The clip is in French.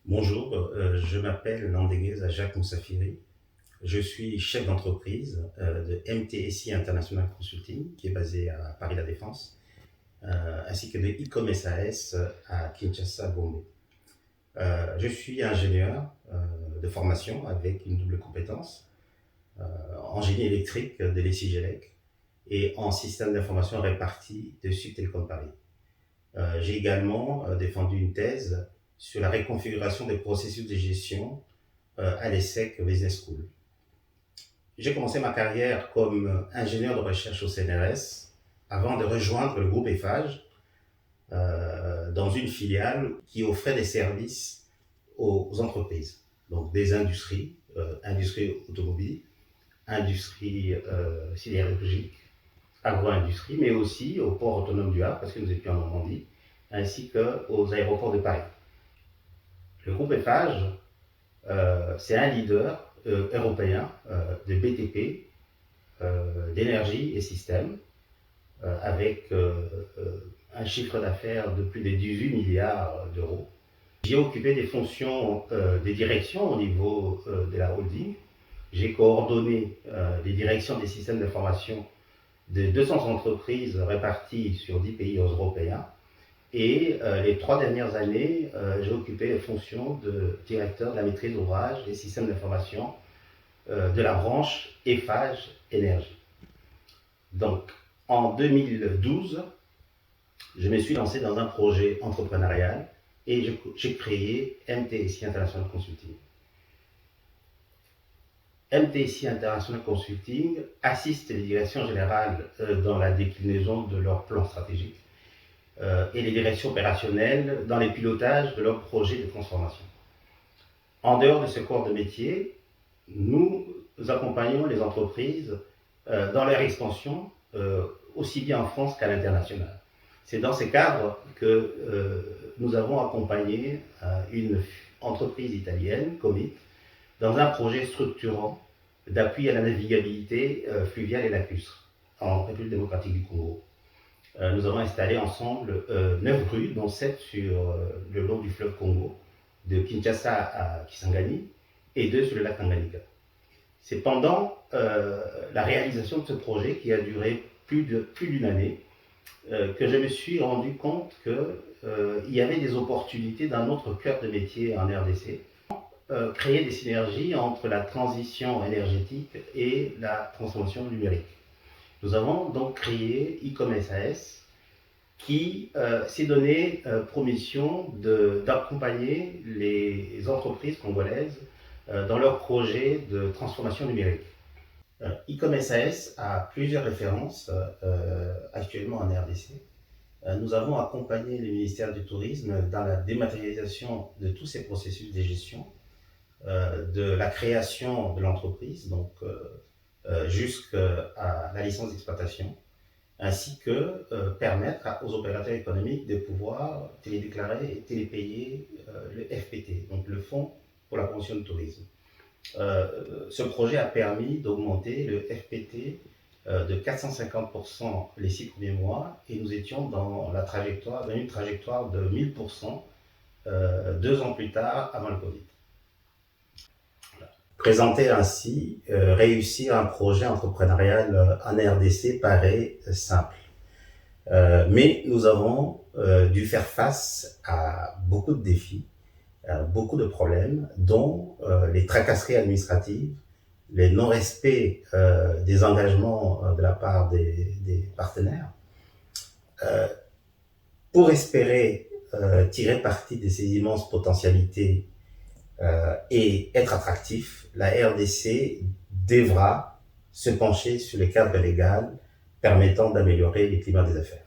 Bonjour, je m'appelle Landéguez Jacques Moussafiri. Je suis chef d'entreprise de MTSI International Consulting, qui est basé à Paris La Défense, ainsi que de ICOM SAS à Kinshasa, Gombe. Je suis ingénieur de formation avec une double compétence en génie électrique de l'ESIGELEC et en système d'information réparti de Sud Télécom Paris. J'ai également défendu une thèse sur la réconfiguration des processus de gestion à l'ESSEC Business School. J'ai commencé ma carrière comme ingénieur de recherche au CNRS avant de rejoindre le groupe Eiffage dans une filiale qui offrait des services aux entreprises, donc des industries, industrie automobile, industrie sidérurgique, agro-industrie, mais aussi au port autonome du Havre, parce que nous étions en Normandie, ainsi qu'aux aéroports de Paris. Le groupe Eiffage, c'est un leader européen de BTP, d'énergie et systèmes, avec un chiffre d'affaires de plus de 18 milliards d'euros. J'ai occupé des fonctions de direction au niveau de la holding. J'ai coordonné les directions des systèmes d'information de 200 entreprises réparties sur 10 pays européens. Et les 3 dernières années, j'ai occupé les fonctions de directeur de la maîtrise d'ouvrage des systèmes d'information de la branche Eiffage Énergie. Donc, en 2012, je me suis lancé dans un projet entrepreneurial et j'ai créé MTSI International Consulting. MTSI International Consulting assiste les directions générales dans la déclinaison de leur plan stratégique et les directions opérationnelles dans les pilotages de leurs projets de transformation. En dehors de ce corps de métier, nous accompagnons les entreprises dans leur expansion, aussi bien en France qu'à l'international. C'est dans ce cadre que nous avons accompagné une entreprise italienne, Commit, dans un projet structurant d'appui à la navigabilité fluviale et lacustre en République démocratique du Congo. Nous avons installé ensemble 9 grues, dont 7 sur le long du fleuve Congo, de Kinshasa à Kisangani, et 2 sur le lac Tanganyika. C'est pendant la réalisation de ce projet, qui a duré plus d'une année, que je me suis rendu compte qu'il y avait des opportunités dans notre cœur de métier en RDC, créer des synergies entre la transition énergétique et la transformation numérique. Nous avons donc créé ICOM SAS qui s'est donné pour mission d'accompagner les entreprises congolaises dans leurs projets de transformation numérique. ICOM SAS a plusieurs références actuellement en RDC. Nous avons accompagné le ministère du Tourisme dans la dématérialisation de tous ces processus de gestion, de la création de l'entreprise, donc jusqu'à la licence d'exploitation, ainsi que permettre aux opérateurs économiques de pouvoir télédéclarer et télépayer le FPT, donc le Fonds pour la promotion du tourisme. Ce projet a permis d'augmenter le FPT de 450% les 6 premiers mois, et nous étions dans une trajectoire de 1000% 2 ans plus tard, avant le Covid. Présenter ainsi, réussir un projet entrepreneurial en RDC paraît simple. Mais nous avons dû faire face à beaucoup de défis, beaucoup de problèmes, dont les tracasseries administratives, les non-respects des engagements de la part des partenaires. Pour espérer tirer parti de ces immenses potentialités et être attractif, la RDC devra se pencher sur le cadre légal permettant d'améliorer les climats des affaires.